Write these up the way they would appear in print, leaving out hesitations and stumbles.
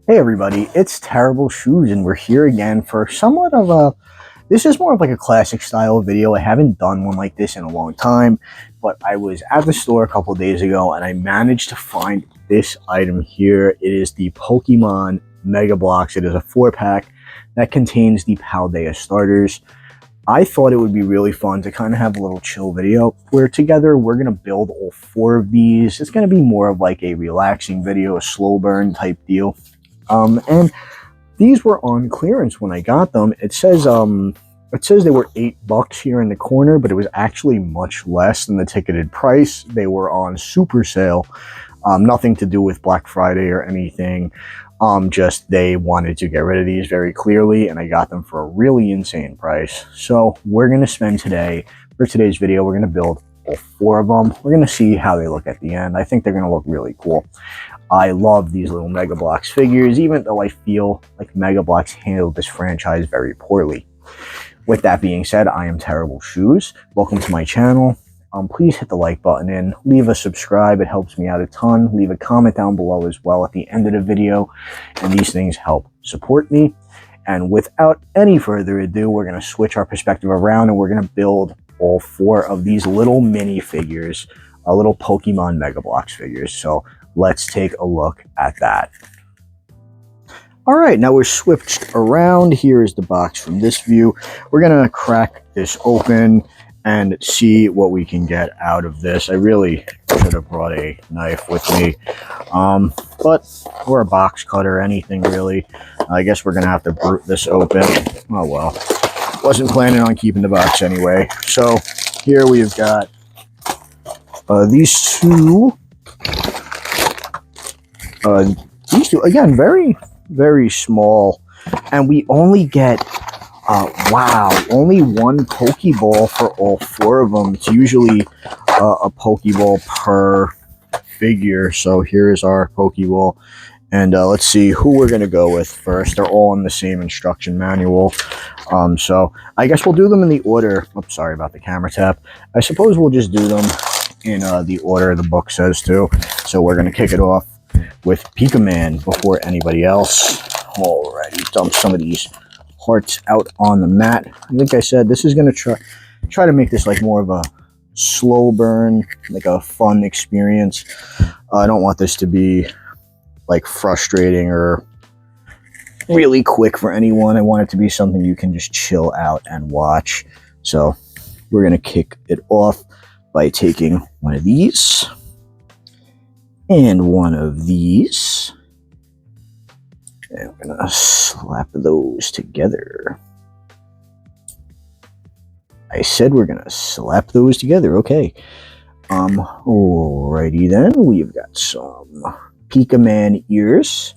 Hey everybody, it's Terrible Shoes and we're here again for somewhat of a, this is more of like a classic style video. I haven't done one like this in a long time, but I was at the store a couple days ago and I managed to find this item here. It is the Pokemon Mega Bloks. It is a 4-pack that contains the Paldea starters. I thought it would be really fun to kind of have a little chill video where together we're going to build all 4 of these. It's going to be more of like a relaxing video, a slow burn type deal. And these were on clearance when I got them. It says they were $8 here in the corner, but it was actually much less than the ticketed price. They were on super sale. Nothing to do with Black Friday or anything. Just they wanted to get rid of these very clearly, and I got them for a really insane price. So we're gonna spend today, for today's video, we're gonna build all 4 of them. We're gonna see how they look at the end. I think they're gonna look really cool. I love these little Mega Bloks figures, even though I feel like Mega Bloks handled this franchise very poorly. With that being said, I am Terrible Shoes. Welcome to my channel. Please hit the like button and leave a subscribe. It helps me out a ton. Leave a comment down below as well at the end of the video. And these things help support me. And without any further ado, we're going to switch our perspective around and we're going to build all 4 of these little mini figures, little Pokemon Mega Bloks figures. So let's take a look at that. All right, now we're switched around. Here is the box from this view. We're gonna crack this open and see what we can get out of this. I really should have brought a knife with me, but or a box cutter, anything really. I guess we're gonna have to brute this open. Oh well, wasn't planning on keeping the box anyway. So here we've got these two. These two, again, very small, and we only get, wow, only 1 Pokeball for all 4 of them. It's usually a Pokeball per figure, so here's our Pokeball, and let's see who we're going to go with first. They're all in the same instruction manual, so I guess we'll do them in the order. Oops, sorry about the camera tap. I suppose we'll just do them in the order the book says to, so we're going to kick it off with Pikachu before anybody else. Alrighty, dump some of these hearts out on the mat. I think I said this is going to try to make this like more of a slow burn, like a fun experience. I don't want this to be like frustrating or really quick for anyone. I want it to be something you can just chill out and watch. So we're going to kick it off by taking one of these and one of these, and we're gonna slap those together. I said we're gonna slap those together. Okay. Alrighty then. We've got some Pikachu ears.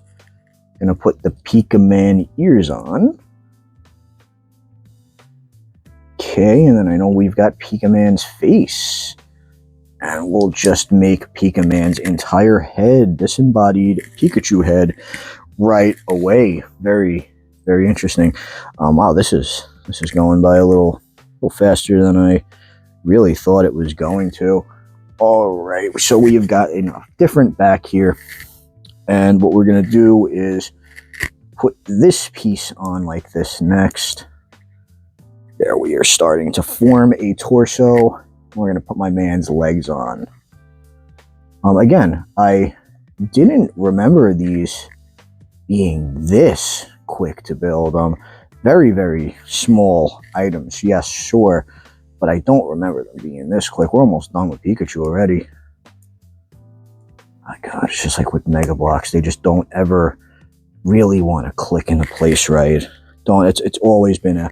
Gonna put the Pikachu ears on. Okay, and then I know we've got Pikachu's face. And we'll just make Pikachu's entire head, disembodied Pikachu head, right away. Very, very interesting. Wow, this is going by a little faster than I really thought it was going to. All right, so we have got a different back here, and what we're gonna do is put this piece on like this next. There, we are starting to form a torso. We're going to put my man's legs on. Again, I didn't remember these being this quick to build. Very, very small items. Yes, sure. But I don't remember them being this quick. We're almost done with Pikachu already. My God, it's just like with Mega Bloks. They just don't ever really want to click into place right. It's always been,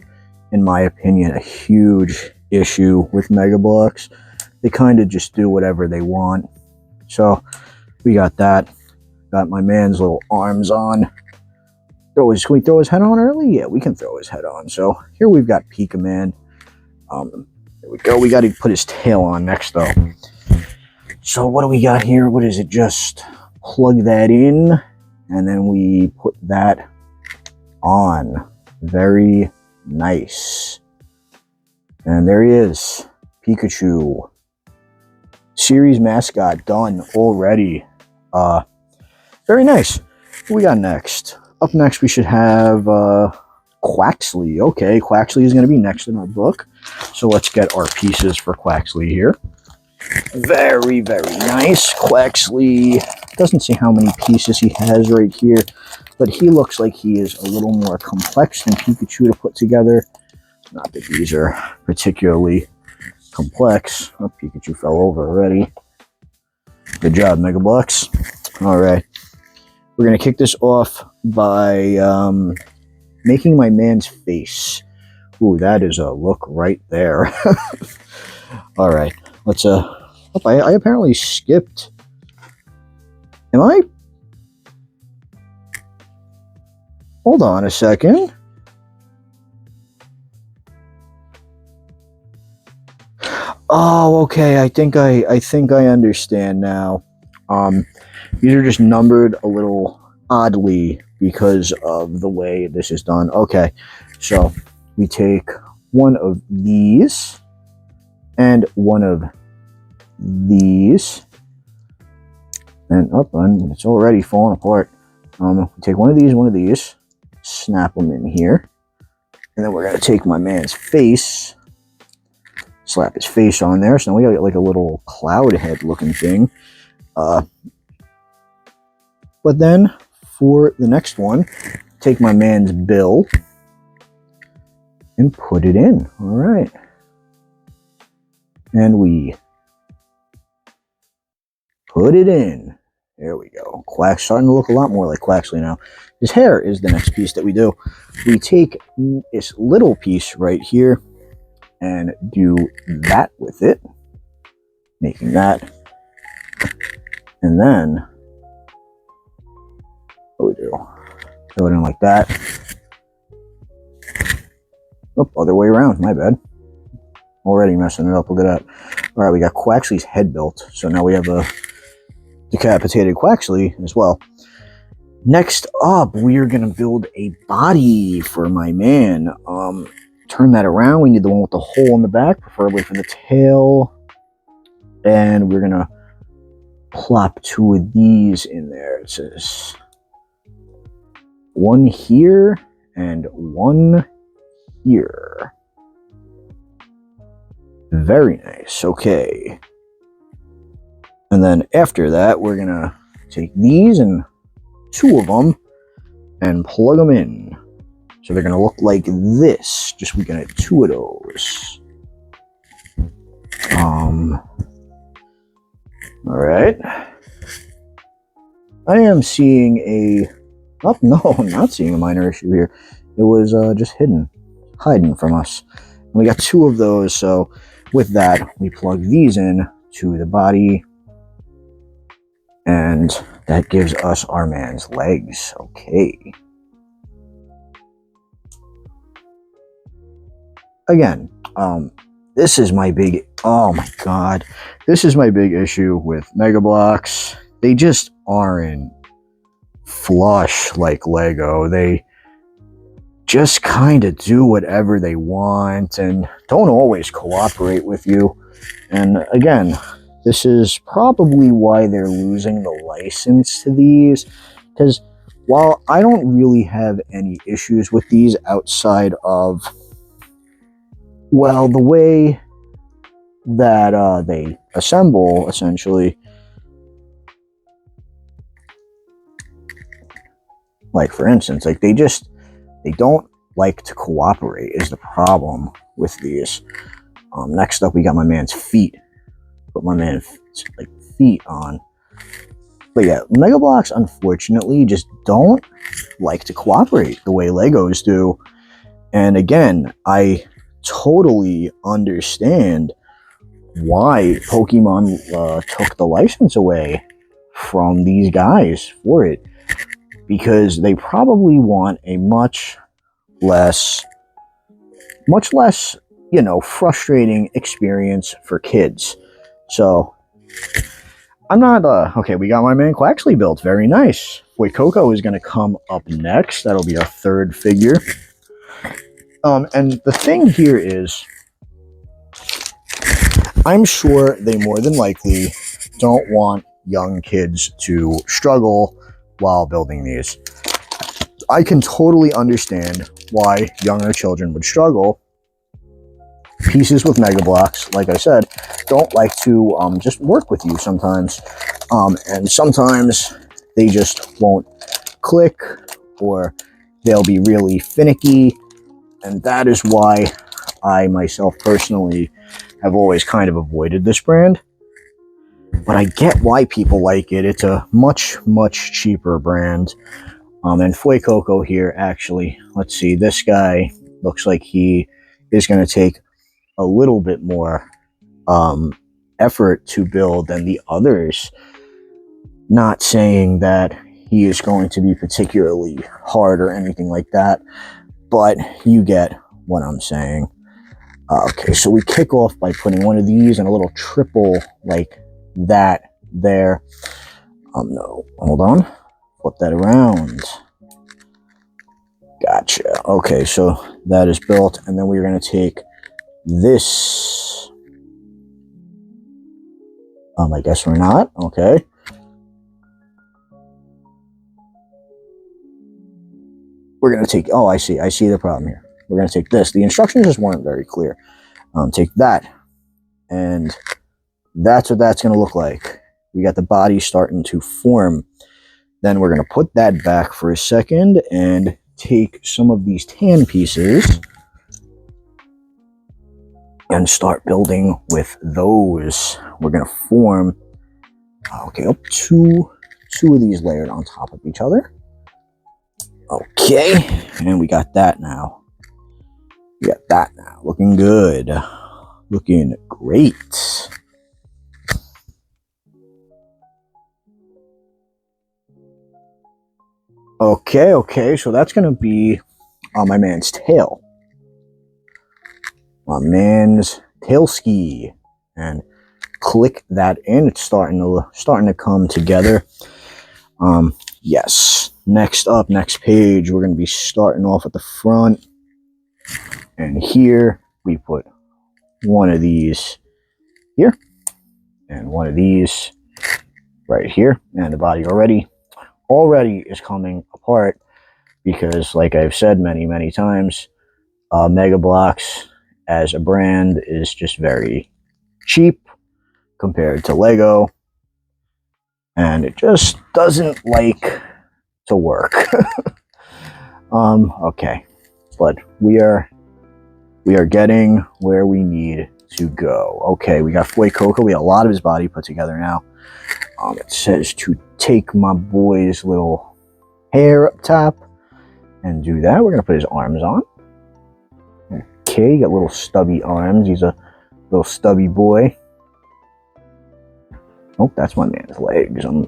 in my opinion, a huge issue with Mega Bloks. They kind of just do whatever they want. So we got that. Got my man's little arms on. Can we throw his head on early? Yeah, we can throw his head on. So here we've got Pikachu. There we go. We got to put his tail on next though. So what do we got here? What is it? Just plug that in and then we put that on. Very nice. And there he is, Pikachu. Series mascot done already. Very nice. What we got next? Up next, we should have Quaxley. Okay, Quaxley is going to be next in our book. So let's get our pieces for Quaxley here. Very, very nice. Quaxley doesn't see how many pieces he has right here, but he looks like he is a little more complex than Pikachu to put together. Not that these are particularly complex. Oh, Pikachu fell over already. Good job, Mega Bloks. All right. We're going to kick this off by making my man's face. Ooh, that is a look right there. All right. Let's, I apparently skipped. Am I? Hold on a second. Oh, okay. I think I understand now. These are just numbered a little oddly because of the way this is done. Okay, so we take one of these and one of these, and and it's already falling apart. We take one of these, snap them in here, and then we're gonna take my man's face, slap his face on there. So now we got like a little cloud head looking thing. But then for the next one, take my man's bill and put it in. All right. And we put it in. There we go. Quack's starting to look a lot more like Quaxley now. His hair is the next piece that we do. We take this little piece right here and do that with it, making that. And then what we do? Throw it in like that. Oh, other way around. My bad. Already messing it up. Look at that. All right, we got Quaxley's head built. So now we have a decapitated Quaxley as well. Next up, we are going to build a body for my man. Turn that around. We need the one with the hole in the back, preferably for the tail. And we're going to plop two of these in there. It says one here and one here. Very nice. Okay. And then after that, we're going to take these and two of them and plug them in. So they're going to look like this. Just we're going to have two of those. All right. I am seeing a... Oh, no, I'm not seeing a minor issue here. It was just hiding from us. And we got two of those, so with that, we plug these in to the body. And that gives us our man's legs. Okay. Again, this is my big... Oh my god. This is my big issue with Mega Bloks. They just aren't flush like Lego. They just kind of do whatever they want and don't always cooperate with you. And again, this is probably why they're losing the license to these, because while I don't really have any issues with these outside of, well, the way that they assemble, essentially, like for instance, like they don't like to cooperate is the problem with these. Next up, we got my man's feet. Put my man's like feet on. But yeah, Mega Bloks unfortunately just don't like to cooperate the way Legos do. And again, I totally understand why Pokemon took the license away from these guys for it. Because they probably want a much less, you know, frustrating experience for kids. So, I'm not, okay, we got my man Quaxley built. Very nice. Boy, Coco is going to come up next. That'll be our third figure. And the thing here is, I'm sure they more than likely don't want young kids to struggle while building these. I can totally understand why younger children would struggle. Pieces with Mega Blocks, like I said, don't like to just work with you sometimes. And sometimes they just won't click, or they'll be really finicky. And that is why I myself personally have always kind of avoided this brand. But I get why people like it. It's a much, much cheaper brand. And Fuecoco here, actually, let's see, this guy looks like he is going to take a little bit more effort to build than the others. Not saying that he is going to be particularly hard or anything like that, but you get what I'm saying. Okay, so we kick off by putting one of these and a little triple like that there. No, hold on. Flip that around. Gotcha. Okay, so that is built, and then we're going to take this. I guess we're not. Okay. We're going to take, oh, I see the problem here. We're going to take this. The instructions just weren't very clear. Take that, and that's what that's going to look like. We got the body starting to form. Then we're going to put that back for a second and take some of these tan pieces and start building with those. We're going to form, okay, up two of these layered on top of each other. Okay, and we got that now. We got that now. Looking good. Looking great. Okay, so that's going to be my man's tail. My man's tail ski. And click that in. It's starting to come together. Yes. Next up, next page, we're going to be starting off at the front. And here we put one of these here. And one of these right here. And the body already is coming apart because, like I've said many times, Mega Bloks as a brand is just very cheap compared to Lego, and it just doesn't like to work. Okay, but we are getting where we need to go. Okay, we got Fuecoco. We got a lot of his body put together now. It says to take my boy's little hair up top and do that. We're going to put his arms on. Okay, got little stubby arms. He's a little stubby boy. Oh, that's my man's legs. I'm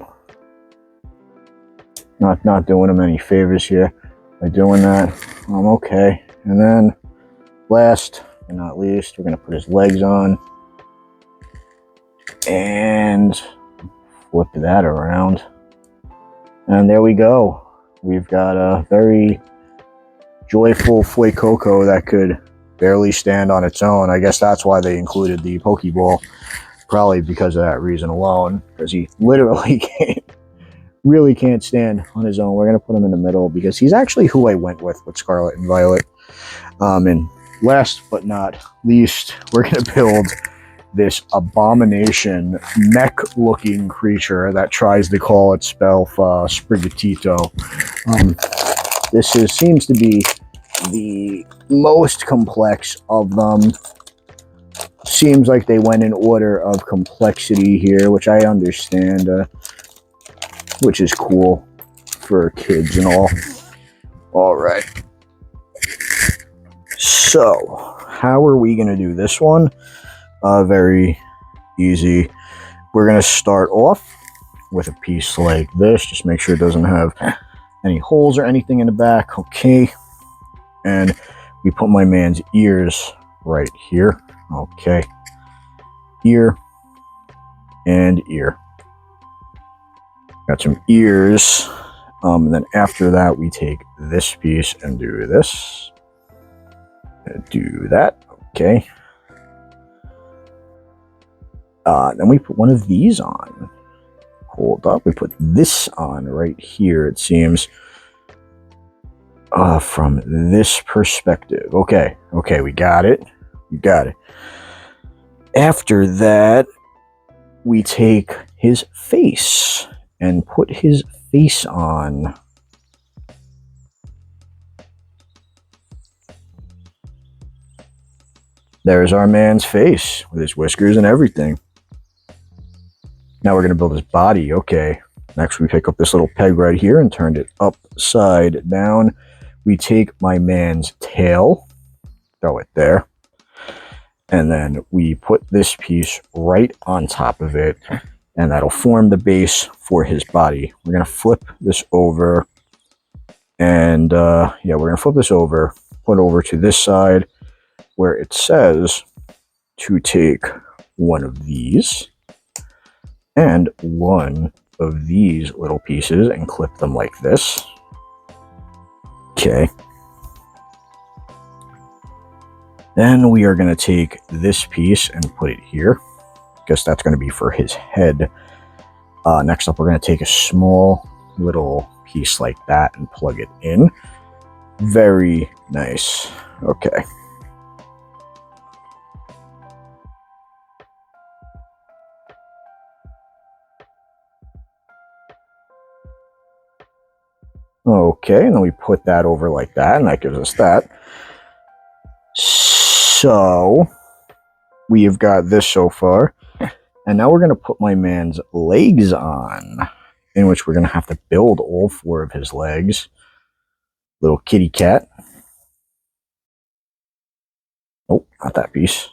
not doing him any favors here by doing that. Okay. And then last but not least, we're going to put his legs on and flip that around. And there we go. We've got a very joyful Fuecoco that could barely stand on its own. I guess that's why they included the Pokeball. Probably because of that reason alone. Because he literally can't stand on his own. We're going to put him in the middle because he's actually who I went with Scarlet and Violet. And last but not least, we're going to build this abomination mech-looking creature that tries to call itself Sprigatito. This seems to be the most complex of them. Seems like they went in order of complexity here, which I understand, which is cool for kids and all. All right. So, how are we going to do this one? Very easy. We're going to start off with a piece like this. Just make sure it doesn't have any holes or anything in the back. Okay. And we put my man's ears right here. Okay. Ear and ear. Got some ears. And then after that, we take this piece and do this. And do that. Okay. Then we put one of these on. hold up. We put this on right here, it seems. From this perspective. Okay, we got it. We got it. After that, we take his face and put his face on. There's our man's face with his whiskers and everything. Now we're going to build his body. Okay. Next, we pick up this little peg right here and turn it upside down. We take my man's tail, throw it there, and then we put this piece right on top of it, and that'll form the base for his body. We're going to flip this over, and yeah, we're going to flip this over, put over to this side where it says to take one of these and one of these little pieces and clip them like this. Okay. Then we are going to take this piece and put it here. Guess that's going to be for his head. Next up, we're going to take a small little piece like that and plug it in. Very nice. Okay. Okay, and then we put that over like that, and that gives us that. So, we have got this so far. And now we're going to put my man's legs on, in which we're going to have to build all 4 of his legs. Little kitty cat. Oh, not that piece.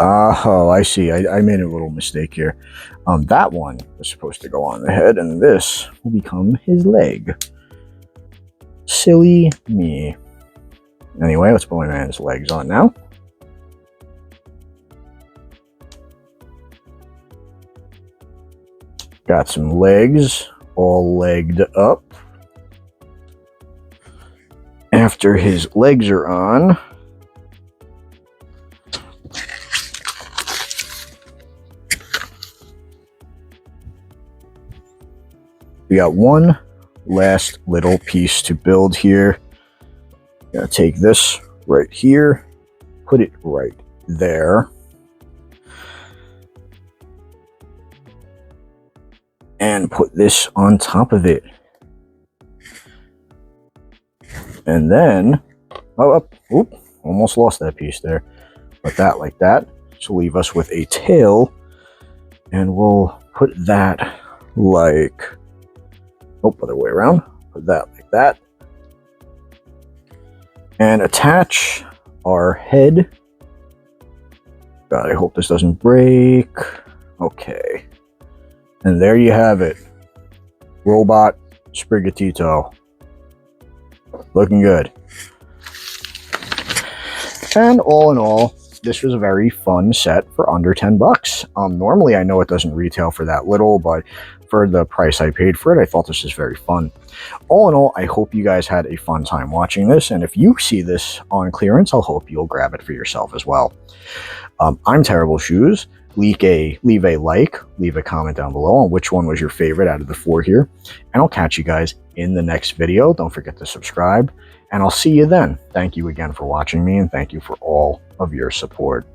Oh, I see. I made a little mistake here. That one was supposed to go on the head, and this will become his leg. Silly me. Anyway, let's put my man's legs on now. Got some legs all legged up. After his legs are on, we got one last little piece to build here. Gonna take this right here, put it right there, and put this on top of it. And then, almost lost that piece there. Put that like that. So leave us with a tail, and we'll put that like, other way around. Put that like that. And attach our head. God, I hope this doesn't break. Okay. And there you have it. Robot Sprigatito. Looking good. And all in all, this was a very fun set for under 10 bucks. Normally I know it doesn't retail for that little, but for the price I paid for it, I thought this was very fun. All in all, I hope you guys had a fun time watching this, and if you see this on clearance, I'll hope you'll grab it for yourself as well. I'm Terrible Shoes. Leave a like, leave a comment down below on which one was your favorite out of the 4 here, and I'll catch you guys in the next video. Don't forget to subscribe, and I'll see you then. Thank you again for watching me, and thank you for all of your support.